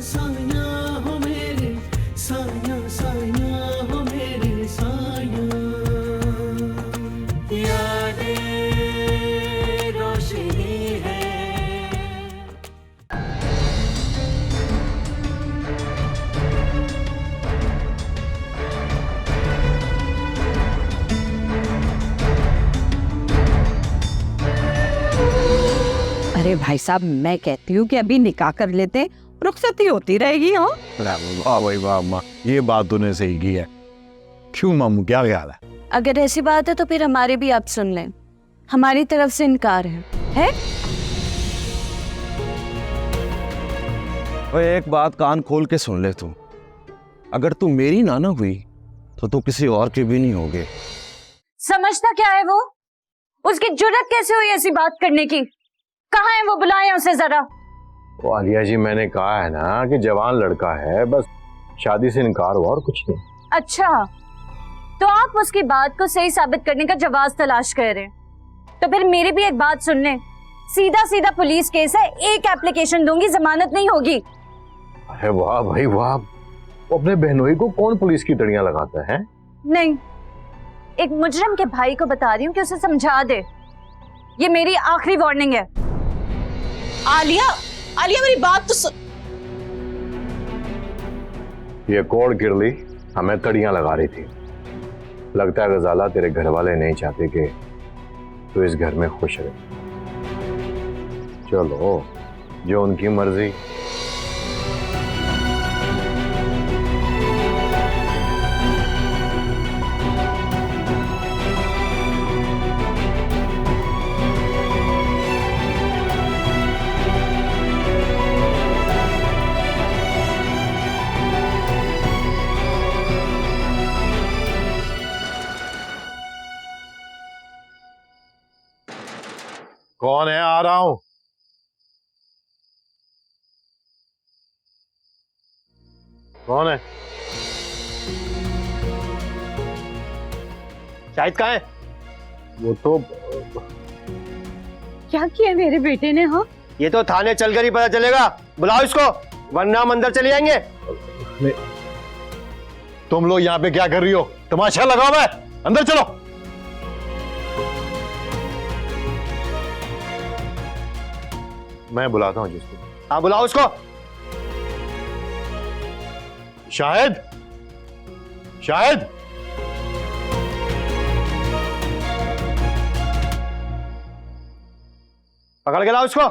साया हो मेरे साया साया हो मेरे साया यादें रोशनी है। अरे भाई साहब, मैं कहती हूँ कि अभी निकाह कर लेते, रुखसती होती रहेगी। हो वाह भाई वाह अम्मा, ये बात तूने सही की है। क्यों मामू, क्या ख्याल है? अगर ऐसी बात है तो फिर हमारी भी आप सुन लें, हमारी तरफ से इनकार है? ओए एक बात कान खोल के सुन ले तू, अगर तू मेरी नाना हुई तो तू किसी और की भी नहीं होगी। समझता क्या है वो? उसकी जुर्रत कैसे हुई ऐसी बात करने की? कहाँ है वो? बुलाएं उसे जरा। वो आलिया जी, मैंने कहा है ना कि जवान लड़का है, बस शादी से इनकार हुआ और कुछ नहीं। अच्छा, तो आप उसकी बात को सही साबित करने का जवाब तलाश कर रहे हैं, तो फिर मेरी भी एक बात सुन लें। सीधा सीधा पुलिस केस है, एक एप्लीकेशन दूंगी, जमानत नहीं होगी। अरे वाह भाई वाह, वो अपने बहनोई को कौन पुलिस की तड़ियां लगाता है? नहीं, एक मुजरिम के भाई को बता रही हूँ कि उसे समझा दे। ये मेरी आखिरी वार्निंग है। आलिया, आलिया मेरी बात तो सुन। ये कोड़ किरली हमें तड़ियां लगा रही थी। लगता है गजाला, तेरे घर वाले नहीं चाहते कि तू इस घर में खुश रहे। चलो, जो उनकी मर्जी। कौन है? आ रहा हूं। कौन है? शाहिद कहाँ है? वो तो क्या किया मेरे बेटे ने? हाँ, ये तो थाने चलकर ही पता चलेगा। बुलाओ इसको, वरना हम अंदर चले जाएंगे। तुम लोग यहाँ पे क्या कर रही हो? तमाशा लगाओ। मैं अंदर चलो। मैं बुलाता हूँ जिसको। हाँ, बुलाओ उसको। शाहिद, शाहिद, पकड़ के लाओ उसको।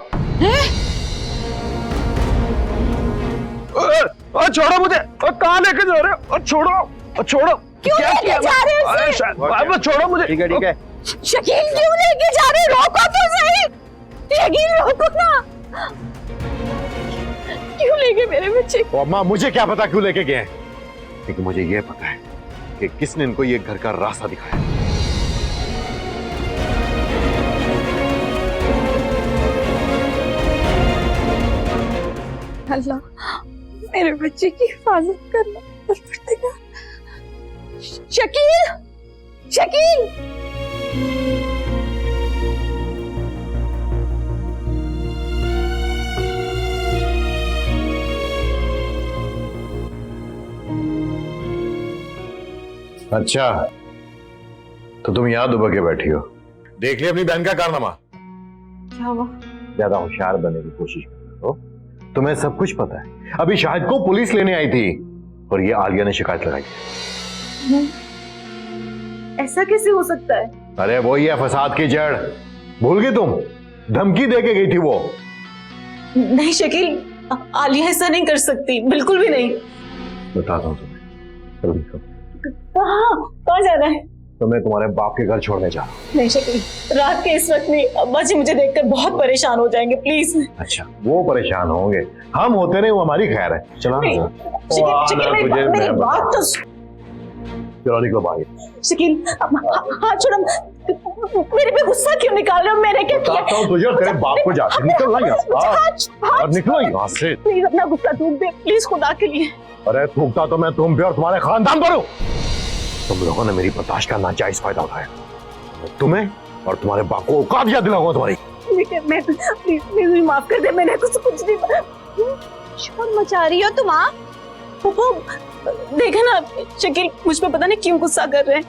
छोड़ो मुझे, कहाँ लेके जा रहे हो? छोड़ो छोड़ो। क्यों लेके जा रहे हो उसे? छोड़ो मुझे। ठीक है ठीक है। शकील, क्यों लेके जा रहे? रोको तो सही। शकील, रोको ना। क्यों लेके मेरे बच्चे? ओ अम्मा, मुझे क्या पता क्यों लेके गए हैं, लेकिन मुझे यह पता है कि किसने इनको ये घर का रास्ता दिखाया। अल्लाह, मेरे बच्चे की हिफाजत करना। शकील, शकील। अच्छा, तो तुम यहां दुबक के बैठी हो। देख लिया अपनी बहन का कारनामा। क्या हुआ? ज्यादा होशियार बनने की कोशिश मत करो, तुम्हें सब कुछ पता है। अभी शाहिद को पुलिस लेने आई थी और ये आलिया ने शिकायत लगाई। ऐसा कैसे हो सकता है? अरे वो ही है फसाद की जड़। भूल गई तुम? धमकी दे के गई थी वो। नहीं शकील, आलिया ऐसा नहीं कर सकती, बिल्कुल भी नहीं। बताता हूँ तुम्हें, जल्दी करो। कहाँ जाना है? तो मैं तुम्हारे बाप के घर छोड़ने जा रहा हूँ। नहीं शकील, रात के इस वक्त नहीं, अब्बा जी मुझे देखकर बहुत परेशान हो जाएंगे, प्लीज। अच्छा, वो परेशान होंगे, हम होते नहीं, वो हमारी खैर है। चला शकील, मेरी बात तो चलो निकलो बाहर। शकील, हाथ छोड़ो। मेरे पे गुस्सा क्यों निकाल रहे हो? मैंने क्या किया? बताता हूँ तुझे और तेरे बाप को जाके। निकल ना यहाँ, और निकलो यहाँ से। प्लीज अपना गुस्सा थूक दे, प्लीज, खुदा के लिए। अरे थूकता तो मैं तुम पे और तुम्हारे खानदान पर हूँ। तुम लोगों ने मेरी बर्दाश्त का नाजायज फायदा उठाया। तुम्हें और तुम्हारे बाप को औकात याद दिलाऊंगा तुम्हारी। मैं प्लीज माफ कर दे, मैंने कुछ नहीं। शोर मचा रही हो तुम? आप वो देखा ना, शकील मुझ पे पता नहीं क्यों गुस्सा कर रहे हैं।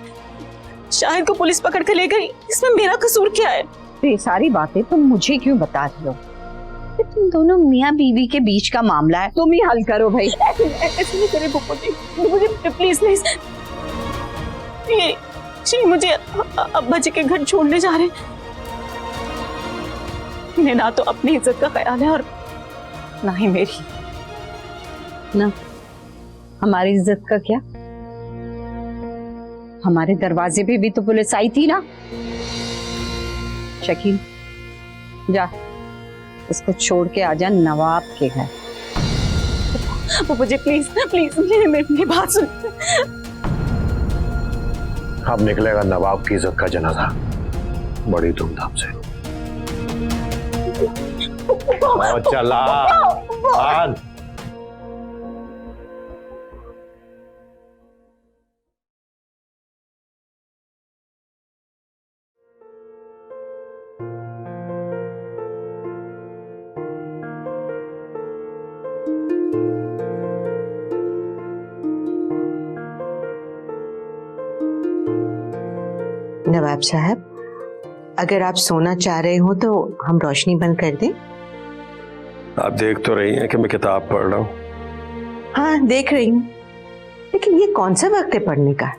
शाहिद को पुलिस पकड़ कर ले गई, इसमें मेरा कसूर क्या है? ये सारी बातें तुम मुझे क्यों बता रही हो? ये तुम दोनों मियाँ बीवी के बीच का मामला है, तुम ही हल करो भाई। ऐसे नहीं करे बुप्पू जी, प्लीज प्लीज। ये मुझे अब्बा जी के घर छोड़ने जा रहे हैं। इन्हें ना तो अपनी इज्जत का ख्याल है और ना ही मेरी। ना हमारी इज्जत का क्या? हमारे दरवाजे पे भी तो पुलिस आई थी ना। शकील जा, इसको छोड़ के आजा नवाब के घर। बुप्पू जी प्लीज प्लीज मेरी बात सुन। अब निकलेगा नवाब की इज्जत का जनाजा बड़ी धूमधाम से। चला आज नवाब साहब, अगर आप सोना चाह रहे हो तो हम रोशनी बंद कर दें? आप देख तो रही हैं कि मैं किताब पढ़ रहा हूँ। हाँ देख रही हूँ, लेकिन ये कौन सा वक्त है पढ़ने का?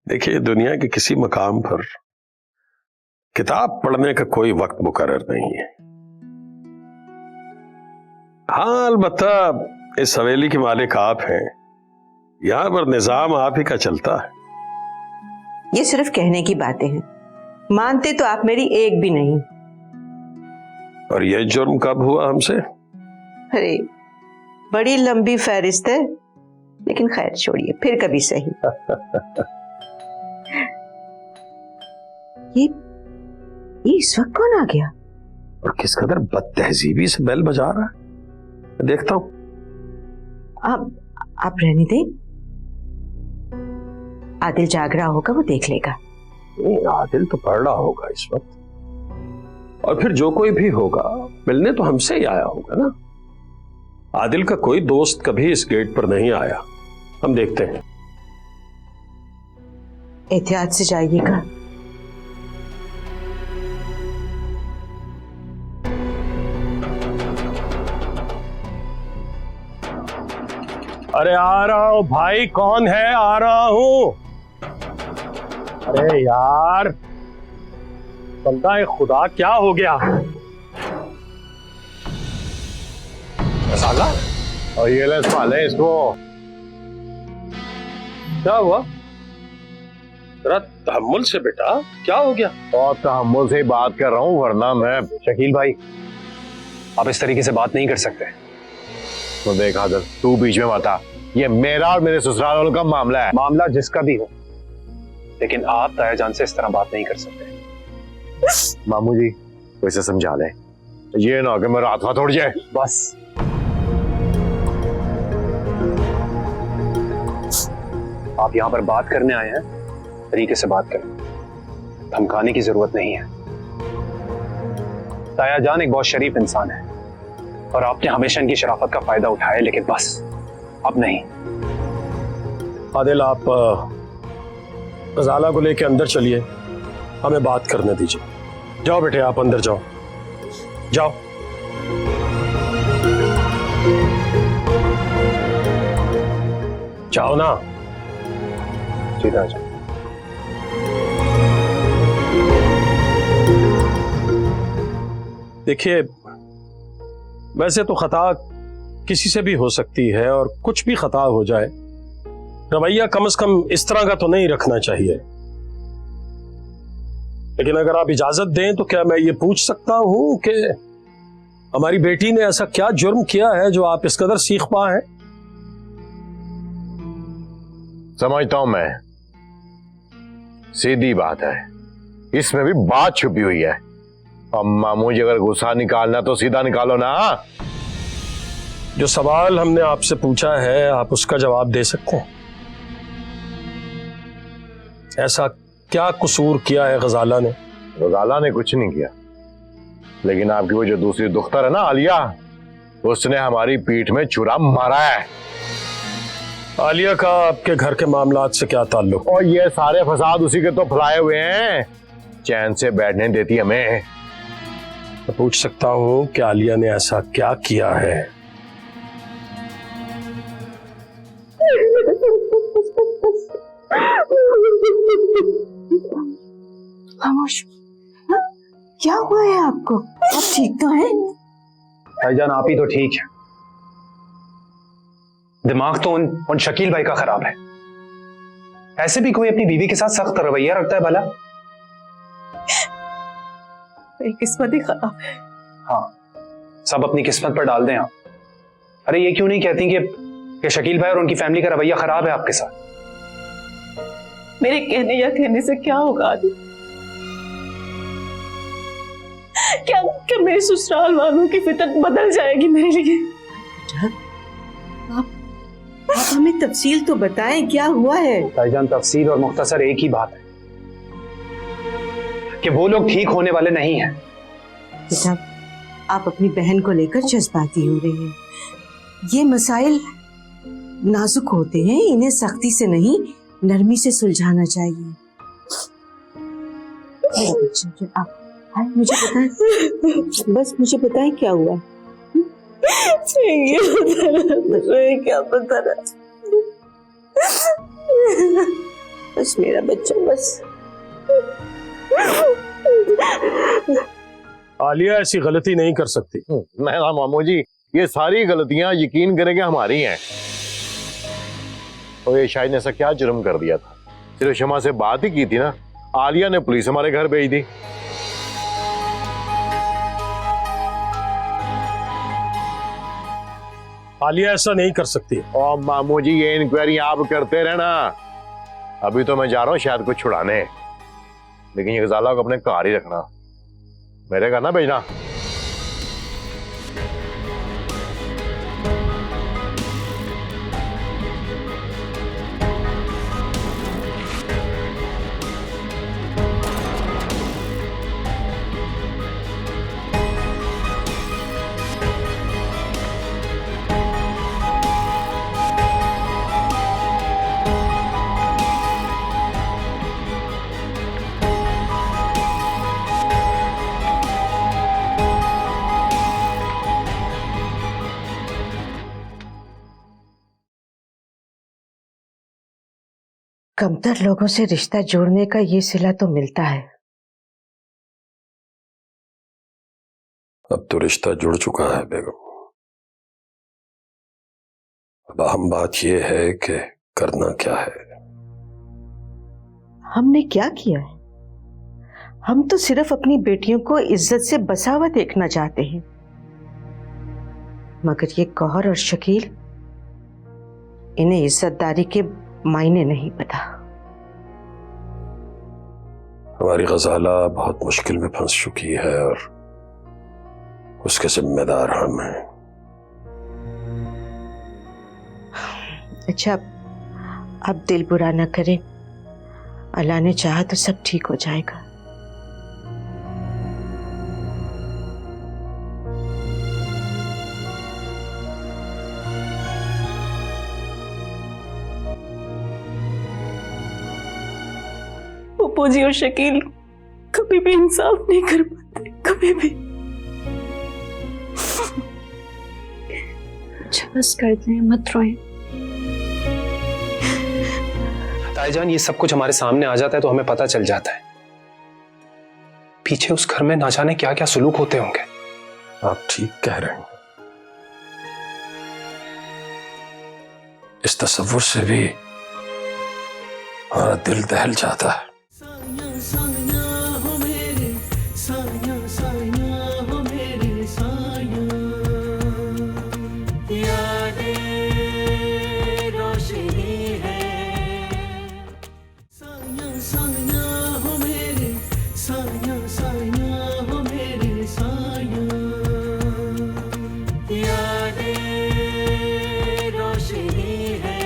देखिए, दुनिया के किसी मकाम पर किताब पढ़ने का कोई वक्त मुकर्रर नहीं है। हाँ, अलबत्ता इस हवेली के मालिक आप हैं, यहां पर निजाम आप ही का चलता है। ये सिर्फ कहने की बातें हैं, मानते तो आप मेरी एक भी नहीं। और यह जुर्म कब हुआ हमसे? अरे बड़ी लंबी फहरिस्त है, लेकिन खैर छोड़िए, फिर कभी सही। ये इस वक्त कौन आ गया? और किस कदर बदतहजीबी से बेल बजा रहा है, मैं देखता हूं। आप रहने दें, आदिल जाग रहा होगा, वो देख लेगा। आदिल तो पढ़ रहा होगा इस वक्त, और फिर जो कोई भी होगा मिलने तो हमसे ही आया होगा ना। आदिल का कोई दोस्त कभी इस गेट पर नहीं आया, हम देखते हैं। एहतियात से जाइएगा। अरे आ रहा हूं भाई, कौन है? आ रहा हूं। अरे यार, बंदा खुदा क्या हो गया? साला, और ये ले साले इसको। क्या हुआ? जरा तहम्मुल से बेटा, क्या हो गया? और तहम्मुल से ही बात कर रहा हूँ, वरना मैं। शकील भाई, आप इस तरीके से बात नहीं कर सकते। तो देख आदर, तू बीच में मत आ, ये मेरा और मेरे ससुराल वालों का मामला है। मामला जिसका भी हो, लेकिन आप ताया जान से इस तरह बात नहीं कर सकते। मामू जी वैसे समझा ले, ये ना कि मेरा हाथ तोड़ जाए। बस आप यहां पर बात करने आए हैं, तरीके से बात करें, धमकाने की जरूरत नहीं है। ताया जान एक बहुत शरीफ इंसान है और आपने हमेशा इनकी शराफत का फायदा उठाया, लेकिन बस अब नहीं। आदिल, आप गजाला को लेके अंदर चलिए, हमें बात करने दीजिए। जाओ बेटे, आप अंदर जाओ, जाओ। जाओ ना। सीधा जाओ। देखिए, वैसे तो खता किसी से भी हो सकती है, और कुछ भी खता हो जाए, रवैया कम से कम इस तरह का तो नहीं रखना चाहिए। लेकिन अगर आप इजाजत दें तो क्या मैं ये पूछ सकता हूं कि हमारी बेटी ने ऐसा क्या जुर्म किया है जो आप इस कदर सीख पा हैं? समझता हूं मैं, सीधी बात है, इसमें भी बात छुपी हुई है। अब मामू जी अगर गुस्सा निकालना तो सीधा निकालो ना। जो सवाल हमने आपसे पूछा है, आप उसका जवाब दे सकते हैं। ऐसा क्या कसूर किया है गजाला ने? गजाला ने कुछ नहीं किया, लेकिन आपकी वो जो दूसरी दुख्तर है ना आलिया, उसने हमारी पीठ में छुरा मारा है। आलिया का आपके घर के मामलात से क्या ताल्लुक? और ये सारे फसाद उसी के तो फैलाए हुए हैं, चैन से बैठने देती हमें। मैं पूछ सकता हूं कि आलिया ने ऐसा क्या किया है? खामोश। क्या हुआ है आपको? आप ठीक तो हैं? भाईजान आप ही तो ठीक है, दिमाग तो उन शकील भाई का खराब है। ऐसे भी कोई अपनी बीवी के साथ सख्त रवैया रखता है भला? मेरी किस्मत ही खराब है। हाँ, सब अपनी किस्मत पर डाल दें आप। अरे ये क्यों नहीं कहती कि शकील भाई और उनकी फैमिली का रवैया खराब है आपके साथ? मेरे कहने या कहने से क्या होगा आदि? क्या मेरे ससुराल वालों की फितरत बदल जाएगी मेरे लिए? आप हमें तफसील तो बताएं, क्या हुआ है? भाईजान तफसील और मुख्तसर एक ही बात है कि वो लोग ठीक होने वाले नहीं हैं। बेटा, आप अपनी बहन को लेकर जज्बाती हो रहे हैं। ये मसाइल नाजुक होते हैं, इन्हें सख्ती से नहीं नरमी से सुलझाना चाहिए। आप मुझे बताएं, बस मुझे बताएं क्या हुआ। क्या पता रहा, बस मेरा बच्चा, बस। आलिया ऐसी गलती नहीं कर सकती। नहीं ना मामू जी, ये सारी गलतियां यकीन करेंगे हमारी हैं। और ये शायद ने ऐसा क्या जुर्म कर दिया था? सिर्फ शमा से बात ही की थी ना, आलिया ने पुलिस हमारे घर भेज दी। आलिया ऐसा नहीं कर सकती। और मामू जी ये इंक्वायरी आप करते रहना, अभी तो मैं जा रहा हूँ शायद कुछ छुड़ाने, लेकिन ये गजाला को अपने कार ही रखना, मेरे घर ना भेजना। कमतर लोगों से रिश्ता जोड़ने का ये सिला तो मिलता है। अब तो रिश्ता जुड़ चुका है बेगम। अब अहम बात यह है कि करना क्या है। हमने क्या किया है? हम तो सिर्फ अपनी बेटियों को इज्जत से बसा हुआ देखना चाहते हैं, मगर ये गौहर और शकील, इन्हें इज्जतदारी के मायने नहीं पता। हमारी गजाला बहुत मुश्किल में फंस चुकी है और उसके जिम्मेदार हम हैं। अच्छा, अब दिल बुरा न करें, अल्लाह ने चाहा तो सब ठीक हो जाएगा। पप्पू जी और शकील कभी भी इंसाफ नहीं कर पाते, कभी भी। अच्छा बस करते हैं, मत रोएं। ताईजान ये सब कुछ हमारे सामने आ जाता है तो हमें पता चल जाता है पीछे उस घर में ना जाने क्या क्या सुलूक होते होंगे। आप ठीक कह रहे हैं। इस तसव्वुर से भी हमारा दिल दहल जाता है। साया साया हो मेरे, साया साया हो मेरे साया, यादें रोशनी है। साया साया हो मेरे, साया साया हो मेरे साया, यादें रोशनी है।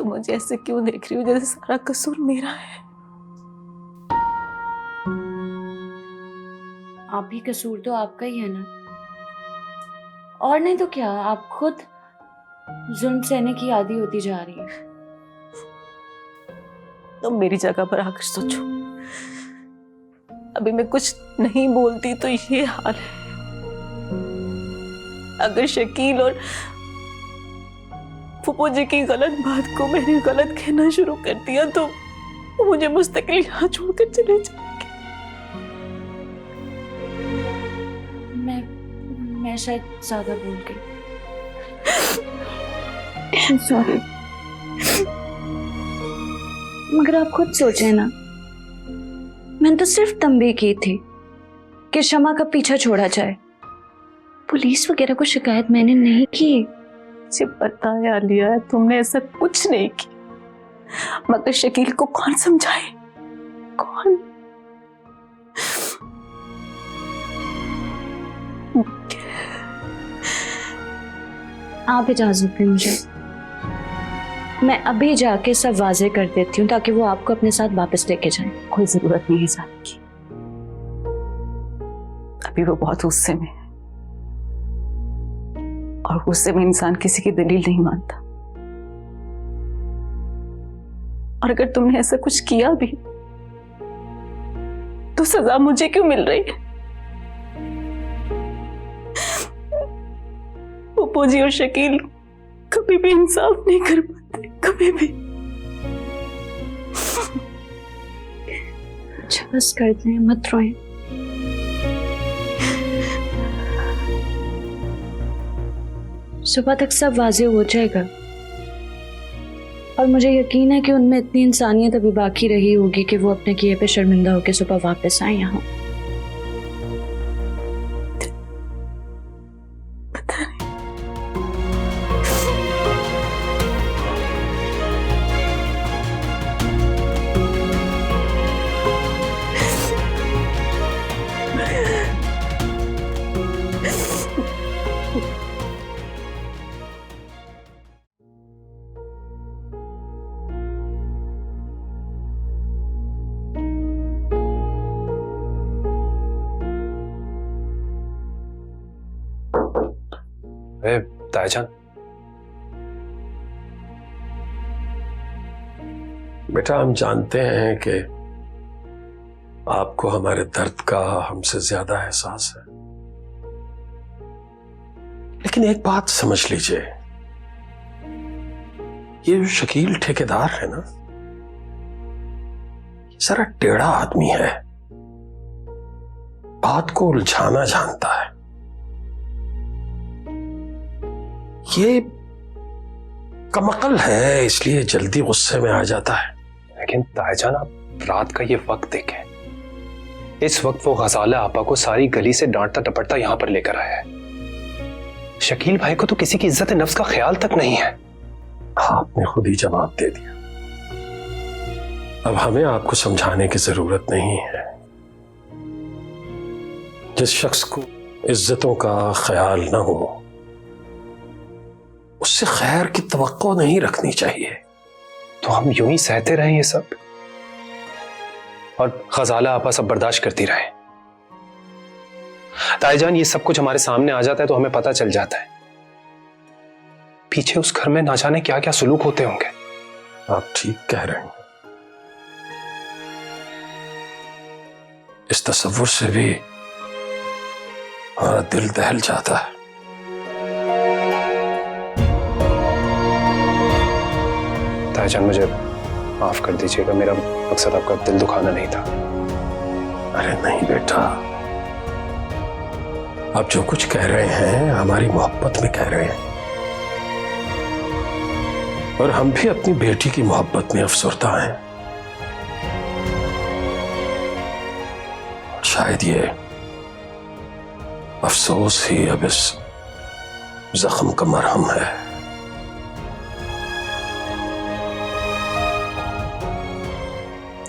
तुम मुझे ऐसे क्यों देख रही हो जैसे सारा कसूर मेरा है? आप ही कसूर तो आपका ही है ना, और नहीं तो क्या। आप खुद जुल्म सहने की आदी होती जा रही है। तुम मेरी जगह पर आकर सोचो, अभी मैं कुछ नहीं बोलती तो ये हाल है। अगर शकील और फूफो जी की गलत बात को मैंने गलत कहना शुरू कर दिया तो वो मुझे मुस्तकिल यहाँ छोड़कर चले जाएंगे। मैं शायद ज्यादा बोल गई, सॉरी। मगर आप खुद सोचें ना, मैंने तो सिर्फ तंबी की थी कि शमा का पीछा छोड़ा जाए। पुलिस वगैरह को शिकायत मैंने नहीं की। मुझे पता है आलिया, तुमने ऐसा कुछ नहीं किया, मगर शकील को कौन समझाए? कौन? आप इजाजत दें मुझे, मैं अभी जाके सब वाजे कर देती हूँ ताकि वो आपको अपने साथ वापस लेके जाएं। कोई जरूरत नहीं है जाने की, अभी वो बहुत गुस्से में है और गुस्से में इंसान किसी की दलील नहीं मानता। और अगर तुमने ऐसा कुछ किया भी तो सजा मुझे क्यों मिल रही है? पप्पू जी और शकील कभी भी इंसाफ नहीं कर पाते, कभी भी। अच्छा बस कर दें, मत रोएं। सुबह तक सब वाजे हो जाएगा और मुझे यकीन है कि उनमें इतनी इंसानियत अभी बाकी रही होगी कि वो अपने किए पे शर्मिंदा होकर सुबह वापस आए यहाँ। ताईजान, बेटा हम जानते हैं कि आपको हमारे दर्द का हमसे ज्यादा एहसास है, लेकिन एक बात समझ लीजिए, ये जो शकील ठेकेदार है ना, ये जरा टेढ़ा आदमी है, बात को उलझाना जानता है। ये कमअक्ल है, इसलिए जल्दी गुस्से में आ जाता है। लेकिन ताईजान, आप रात का ये वक्त देखें, इस वक्त वो गजाला आपा को सारी गली से डांटता टपटता यहां पर लेकर आया है। शकील भाई को तो किसी की इज्जत नफ्स का ख्याल तक नहीं है। आपने खुद ही जवाब दे दिया, अब हमें आपको समझाने की जरूरत नहीं है। जिस शख्स को इज्जतों का ख्याल न हो उससे खैर की तवक्को नहीं रखनी चाहिए। तो हम यूं ही सहते रहे ये सब और गजाला आपा सब बर्दाश्त करती रहे? ताईजान, ये सब कुछ हमारे सामने आ जाता है तो हमें पता चल जाता है पीछे उस घर में ना जाने क्या क्या सुलूक होते होंगे। आप ठीक कह रहे हैं, इस तसव्वुर से भी हमारा दिल दहल जाता है। ताईजान, मुझे माफ कर दीजिएगा, मेरा मकसद आपका दिल दुखाना नहीं था। अरे नहीं बेटा, आप जो कुछ कह रहे हैं हमारी मोहब्बत में कह रहे हैं, और हम भी अपनी बेटी की मोहब्बत में अफसरदा हैं। शायद ये अफसोस ही अब इस जख्म का मरहम है।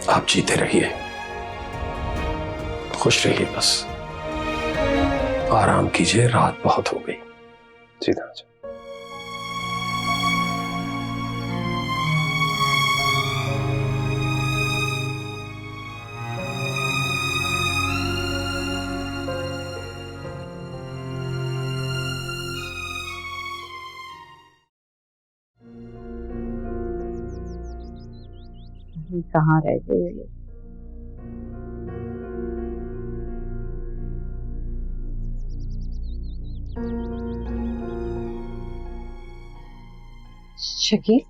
आप जीते रहिए, खुश रहिए, बस आराम कीजिए, रात बहुत हो गई। जी ताईजान। कहाँ रह गए ये लोग? शकील,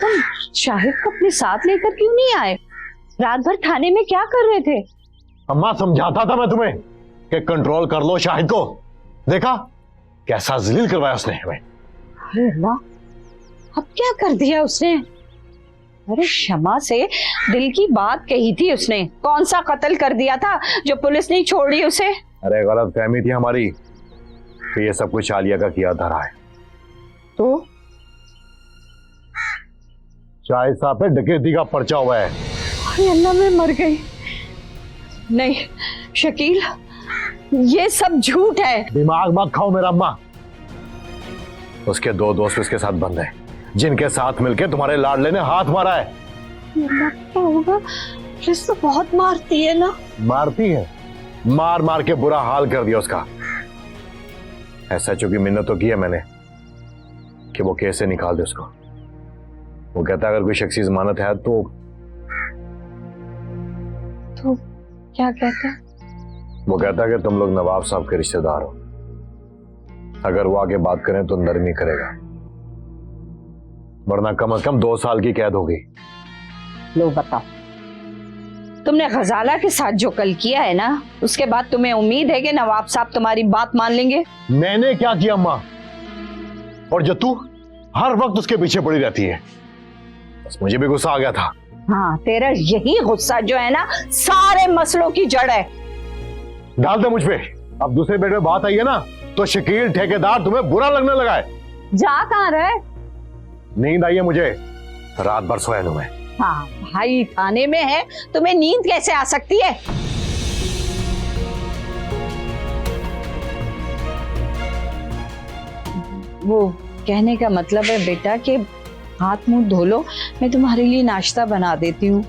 तुम शाहिद को अपने साथ लेकर क्यों नहीं आए? रात भर थाने में क्या कर रहे थे? अम्मा समझाता था मैं तुम्हें कि कंट्रोल कर लो शाहिद को। देखा कैसा जलील करवाया उसने हमें। अरे अल्लाह, अब क्या कर दिया उसने? अरे शमा से दिल की बात कही थी उसने। कौन सा कत्ल कर दिया था जो पुलिस नहीं छोड़ी उसे? अरे गलत फहमी थी हमारी कि ये सब कुछ आलिया का किया धरा है। तो शाहिद साहब पे डकैती का पर्चा हुआ है। अरे अल्लाह, मैं मर गई। नहीं शकील, ये सब झूठ है। दिमाग मत खाओ मेरा अम्मा। उसके 2 दोस्त उसके साथ बंद हैं, जिनके साथ मिलके तुम्हारे लाडले ने हाथ मारा है। अल्लाह, क्या होगा? पुलिस तो बहुत मारती है ना। मारती है, मार मार के बुरा हाल कर दिया उसका। ऐसा चूंकि मिन्नत तो की है मैंने कि वो केस से निकाल दे उसको। वो कहता है अगर कोई शख्सी जमानत है तो क्या कहता? वो कहता है कि तुम लोग नवाब साहब के रिश्तेदार हो, अगर वो आगे बात करें तो नरमी करेगा, वरना कम से कम 2 साल की कैद होगी। लो बताओ, तुमने गजाला के साथ जो कल किया है ना, उसके बाद तुम्हें उम्मीद है कि नवाब साहब तुम्हारी बात मान लेंगे? मैंने क्या किया अम्मा? और जो तू हर वक्त उसके पीछे पड़ी रहती है, बस मुझे भी गुस्सा आ गया था। हाँ, तेरा यही गुस्सा जो है ना सारे मसलों की जड़ है। डाल दे मुझ पे। अब दूसरे बेड में बात आई है ना, तो शकील ठेकेदार तुम्हें बुरा लगने लगा है। जा कहाँ रहे? नींद आई है मुझे, रात भर सोया हूं मैं। हाँ भाई, थाने में है, तुम्हें नींद कैसे आ सकती है? वो कहने का मतलब है बेटा कि हाथ मुंह धो लो, मैं तुम्हारे लिए नाश्ता बना देती हूँ।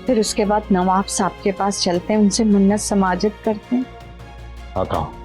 फिर उसके बाद नवाब साहब के पास चलते हैं, उनसे मन्नत समाजत करते हैं। आता हूं।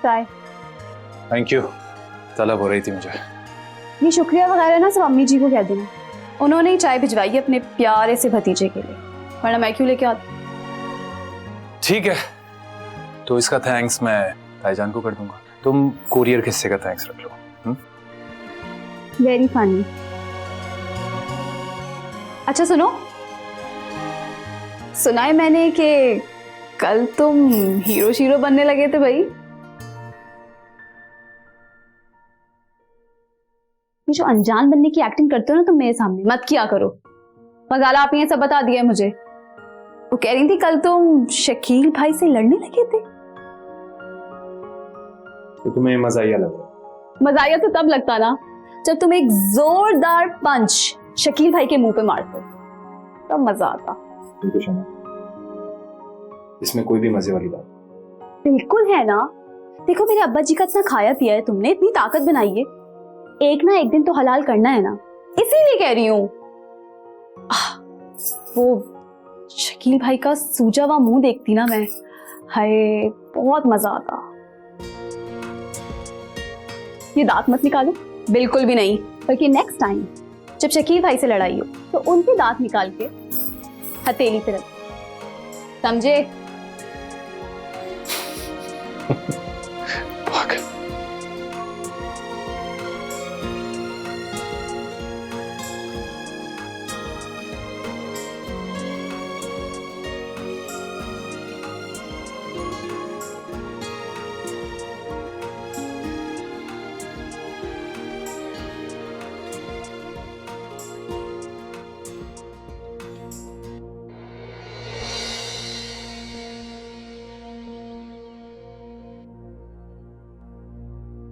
चाय। थैंक यू, तलब हो रही थी मुझे। ये शुक्रिया वगैरह ना सब अम्मी जी को कह देना, उन्होंने ही चाय भिजवाई है अपने प्यारे से भतीजे के लिए, वरना मैं क्यों लेके आती। ठीक है, तो इसका थैंक्स मैं भाईजान को कर दूंगा, तुम कोरियर के हिस्से का थैंक्स रख लो। Very funny. अच्छा सुनो, सुना है मैंने कि कल तुम हीरो शीरो बनने लगे थे भाई। ये जो अनजान बनने की एक्टिंग करते हो ना तुम मेरे सामने मत किया करो। मजाला आप ये सब बता दिया है मुझे। वो कह रही थी कल तुम शकील भाई से लड़ने लगे थे। तो तुम्हें मजाया लगा? मजाया तो तब लगता ना जब तुम एक जोरदार पंच शकील भाई के मुंह पे मारते, तब मजा आता। इसमें कोई भी मजे वाली बात बिल्कुल है ना। देखो मेरे अब्बा जी का इतना खाया पिया है तुमने, इतनी ताकत बनाई है, एक ना एक दिन तो हलाल करना है ना, इसीलिए कह रही हूँ। वो शकील भाई का सूजा हुआ मुंह देखती ना मैं, हाय बहुत मजा आता। ये दांत मत निकालो, बिल्कुल भी नहीं, बल्कि नेक्स्ट टाइम जब शकील भाई से लड़ाई हो तो उनके दांत निकाल के हथेली पे रख, समझे?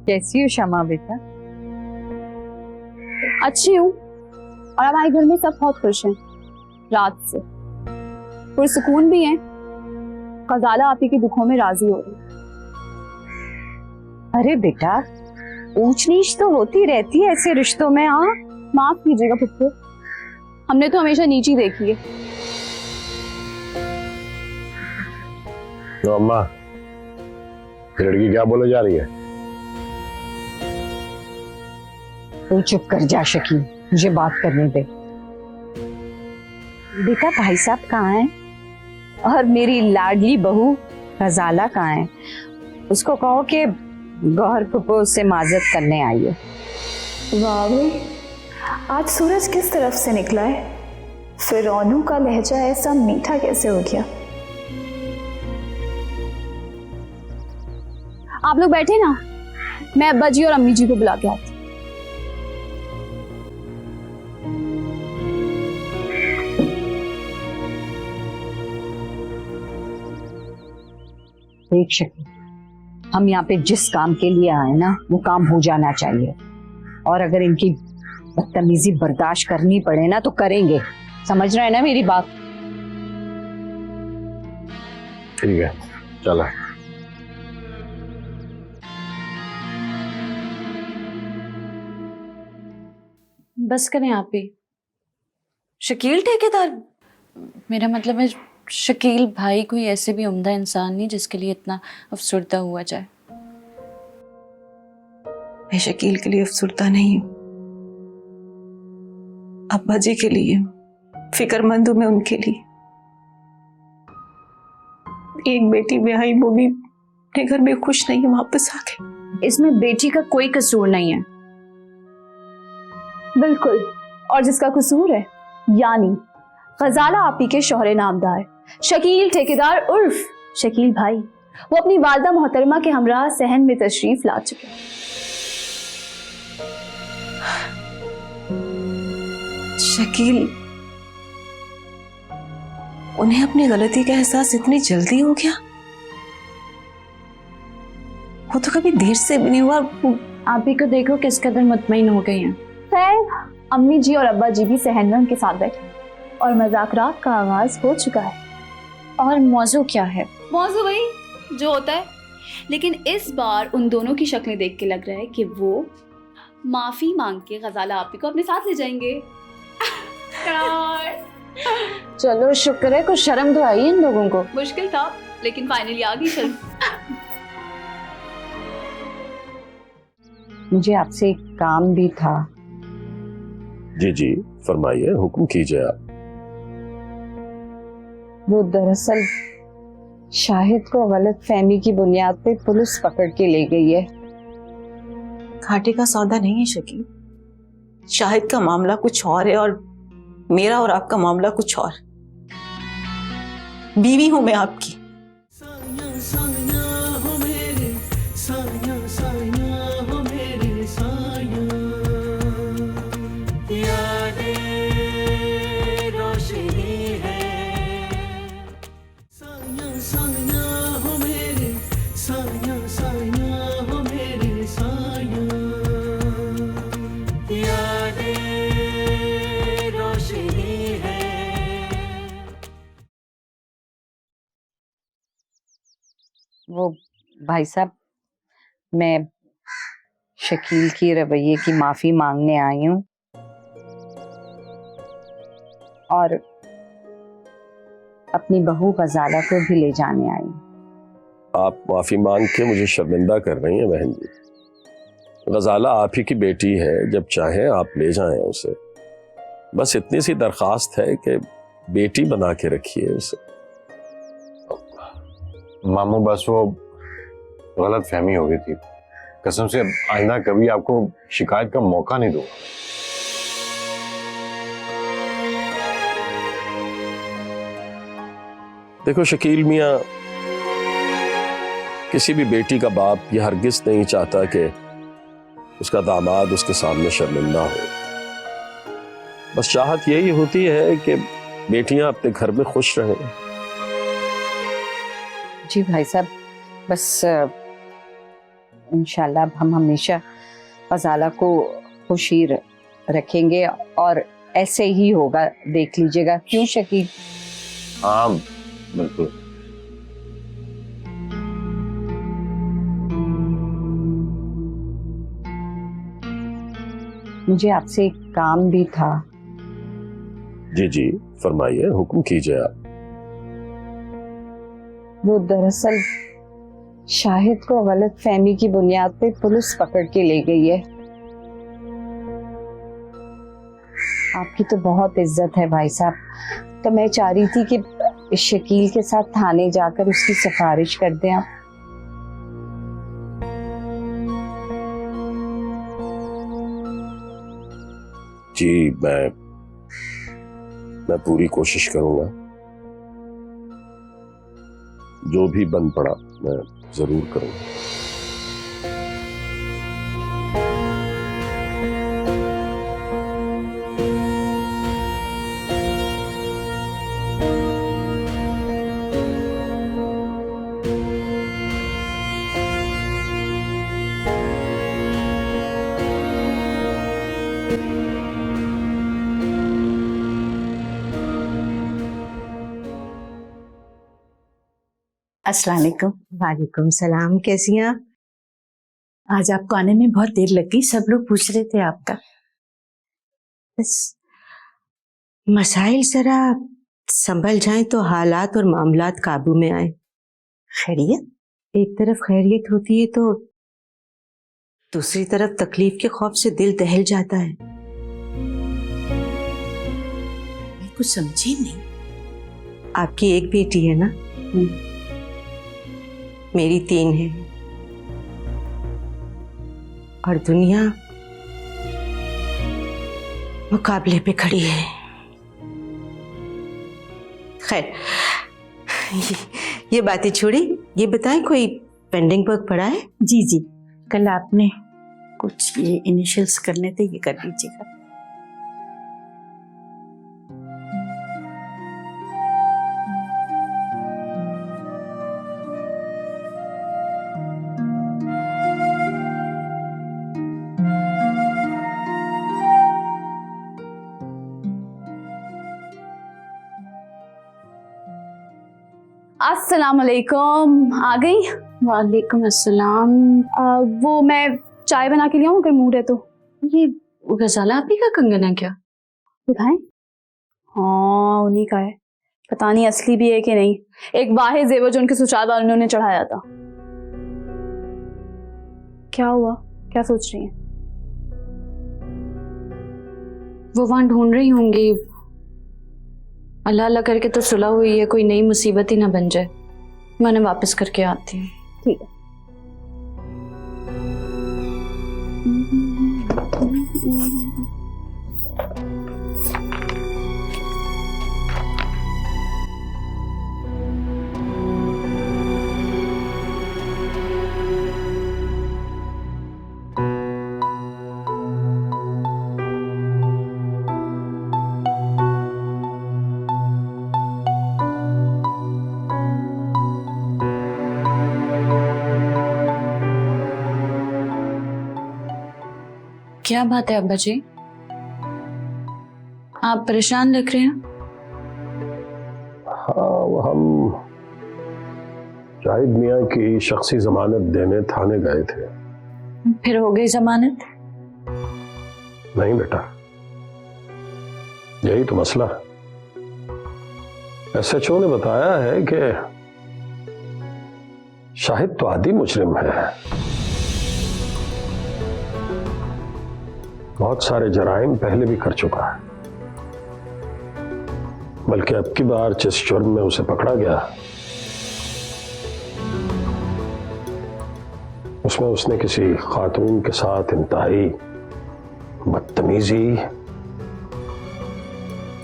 कैसी हो शमा बेटा? अच्छी हूँ, और हमारे घर में सब बहुत खुश हैं रात से, पुरसुकून भी हैं। गजाला आप ही के दुखों में राजी हो रही। अरे बेटा, ऊंच नीच तो होती रहती है ऐसे रिश्तों में। हाँ, माफ कीजिएगा पुप्पो, हमने तो हमेशा नीची देखी है। तो अम्मा, लड़की क्या बोले जा रही है? तू चुप कर जा शकील, मुझे बात करने दे। बेटा भाई साहब कहाँ हैं? और मेरी लाडली बहू गजाला कहाँ है? उसको कहो कि गौहर फुप्पो से माजत करने आई है। वाह भाई, आज सूरज किस तरफ से निकला है? फिरौनों का लहजा ऐसा मीठा कैसे हो गया? आप लोग बैठे ना, मैं अब्बा जी और अम्मी जी को बुला के आती। देख शकील, हम यहाँ पे जिस काम के लिए आए ना, वो काम हो जाना चाहिए। और अगर इनकी बदतमीजी बर्दाश्त करनी पड़े ना तो करेंगे। समझ रहे हैं ना मेरी बात? ठीक है, चला। बस करें आप ही। शकील ठेकेदार, मेरा मतलब है शकील भाई कोई ऐसे भी उम्दा इंसान नहीं जिसके लिए इतना अफसुर्दा हुआ जाए। मैं शकील के लिए अफसुर्दा नहीं हूँ, अब्बा जी के लिए फिक्रमंद हूँ मैं उनके लिए। एक बेटी ब्याही, वो भी अपने घर में खुश नहीं है वापस आके। इसमें बेटी का कोई कसूर नहीं है। बिल्कुल, और जिसका कसूर है यानी गजाला आप ही के शौहरे नामदार शकील ठेकेदार उर्फ शकील भाई, वो अपनी वालदा मोहतरमा के हमरा सहन में तशरीफ ला चुके। शकील, उन्हें अपनी गलती का एहसास इतनी जल्दी हो गया? वो तो कभी देर से भी नहीं हुआ। आप ही को देखो किस कदर मुतमईन हो गई हैं। खैर, अम्मी जी और अब्बा जी भी सहन में उनके साथ बैठे और मजाकरात का आगाज हो चुका है। और मौजू क्या है? मौजू वही जो होता है, लेकिन इस बार उन दोनों की शक्लें देख के लग रहा है कि वो माफी मांग के गजाला आपी को अपने साथ ले जाएंगे। चलो शुक्र है, कुछ शर्म तो आई इन लोगों को। मुश्किल था, लेकिन फाइनली आ गई शर्म। मुझे आपसे एक काम भी था। जी जी, फरमाइए, हुक्म कीजिए आप। वो दरअसल शाहिद को गलत फहमी की बुनियाद पे पुलिस पकड़ के ले गई है। घाटे का सौदा नहीं है शकील, शाहिद का मामला कुछ और है और मेरा और आपका मामला कुछ और। बीवी हूं मैं आपकी। साया साया हो मेरे, साया साया हो मेरे साया, यादें रोशनी है। साया साया हो मेरे, साया साया हो मेरे साया, यादें रोशनी है। वो भाई साहब, मैं शकील की रवैये की माफी मांगने आई हूँ और अपनी बहू गजाला को भी ले जाने आई हूँ। आप माफी मांग के मुझे शर्मिंदा कर रही हैं बहन जी। गजाला आप ही की बेटी है, जब चाहें आप ले जाएं उसे। बस इतनी सी दरखास्त है कि बेटी बना के रखिए उसे। मामू, बस वो गलत फहमी हो गई थी। कसम से आइंदा कभी आपको शिकायत का मौका नहीं दूंगा। देखो शकील मियाँ, किसी भी बेटी का बाप यह हरगिज नहीं चाहता कि उसका दामाद उसके सामने शर्मिंदा हो। बस चाहत यही होती है कि बेटियां अपने घर में खुश रहें। जी भाई साहब, बस इंशाल्लाह अब हम हमेशा फजाला को खुश ही रखेंगे और ऐसे ही होगा, देख लीजिएगा। क्यों शकील? हाँ बिल्कुल। मुझे आपसे एक काम भी था। जी जी फरमाइए, हुक्म कीजिए आप। वो दरअसल शाहिद को गलत फहमी की बुनियाद पे पुलिस पकड़ के ले गई है। आपकी तो बहुत इज्जत है भाई साहब, तो मैं चाह रही थी कि शकील के साथ थाने जाकर उसकी सिफारिश कर दें आप। जी मैं पूरी कोशिश करूंगा, जो भी बन पड़ा मैं जरूर करूंगा। अस्सलाम वालेकुम। वालेकुम सलाम, कैसी हैं आप? आज आपको आने में बहुत देर लग गई, सब लोग पूछ रहे थे आपका। बस मसाइल जरा संभल जाएं तो हालात और मामलात काबू में आए। खैरियत? एक तरफ खैरियत होती है तो दूसरी तरफ तकलीफ के खौफ से दिल दहल जाता है। मैं कुछ समझी नहीं। आपकी एक बेटी है ना? मेरी 3 है और दुनिया मुकाबले पे खड़ी है। खैर ये बातें छोड़ी, ये बताएं कोई पेंडिंग वर्क पड़ा है? जी जी, कल आपने कुछ ये इनिशियल्स करने थे, ये कर लीजिएगा। अस्सलाम वालेकुम। आ गई? वालेकुम अस्सलाम। वो मैं चाय बना के ले आऊँ अगर मूड है तो? ये गजाला आपी का कंगन है क्या? दिखाएं? हाँ उन्हीं का है, पता नहीं असली भी है कि नहीं। एक वाहिद जेवर जो उनके ससुराल वालों ने चढ़ाया था। क्या हुआ, क्या सोच रही हैं? वो वहां ढूंढ रही होंगी। अल्लाह अल्लाह करके तो सुलह हुई है, कोई नई मुसीबत ही ना बन जाए। मैंने वापस करके आती हूँ। ठीक है। क्या बात है अब्बा जी, आप परेशान लग रहे हैं? हाँ वो हम शाहिद मियाँ की शख्सी जमानत देने थाने गए थे। फिर हो गई जमानत? नहीं बेटा, यही तो मसला है। SHO ने बताया है कि शाहिद तो आदी मुजरिम है, बहुत सारे जराइम पहले भी कर चुका है, बल्कि अब की बार जिस जुर्म में उसे पकड़ा गया उसमें उसने किसी खातून के साथ इंतहाई बदतमीजी,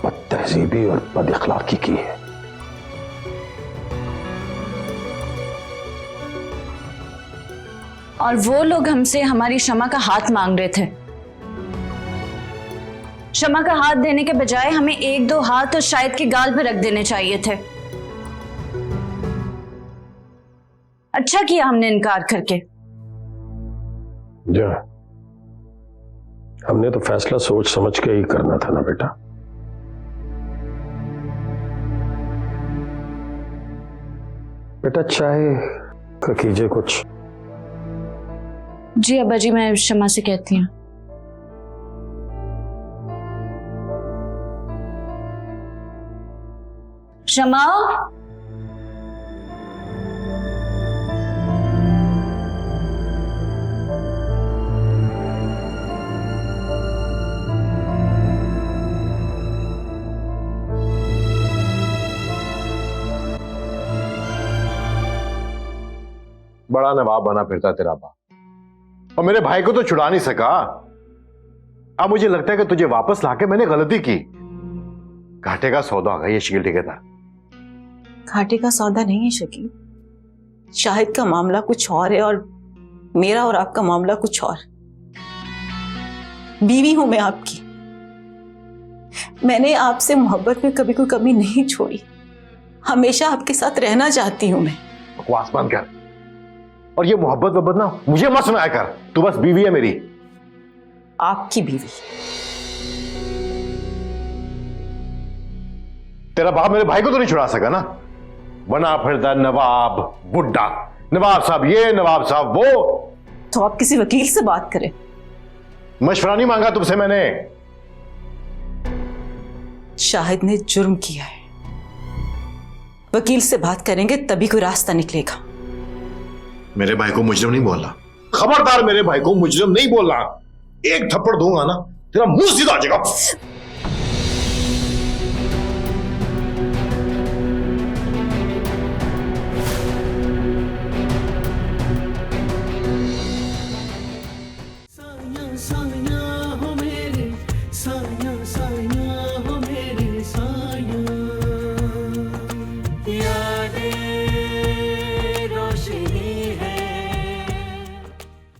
बदतहजीबी और बदअखलाकी की है। और वो लोग हमसे हमारी शमा का हाथ मांग रहे थे। शमा का हाथ देने के बजाय हमें 1-2 हाथ तो शाहिद की गाल पे रख देने चाहिए थे। अच्छा किया हमने इनकार करके। जा, हमने तो फैसला सोच समझ के ही करना था ना बेटा। बेटा चाहे का कीजिए कुछ। जी अब्बा जी, मैं शमा से कहती हूँ। शमा, बड़ा नवाब बना फिरता तेरा बाप, और मेरे भाई को तो छुड़ा नहीं सका। अब मुझे लगता है कि तुझे वापस लाके मैंने गलती की। घाटे का सौदा होगा ये शकील ठेकेदार। घाटे का सौदा नहीं है शकील, शाहिद का मामला कुछ और है और मेरा और आपका मामला कुछ और। बीवी हूं मैं आपकी, मैंने आपसे मोहब्बत में कभी कोई कमी नहीं छोड़ी, हमेशा आपके साथ रहना चाहती हूं मैं। बकवास बंद कर, और ये मोहब्बत ना मुझे मत सुनाया कर। तू बस बीवी है मेरी, आपकी बीवी। तेरा बाप मेरे भाई को तो नहीं छुड़ा सका ना। बना फिरता नवाब बुड्ढा, नवाब साहब ये नवाब साहब वो। तो आप किसी वकील से बात करें। मशवरा नहीं मांगा तुमसे मैंने। शाहिद ने जुर्म किया है, वकील से बात करेंगे तभी कोई रास्ता निकलेगा। मेरे भाई को मुजरिम नहीं बोलना, खबरदार मेरे भाई को मुजरिम नहीं बोलना। एक थप्पड़ दूंगा ना तेरा मुंह सीधा हो जाएगा।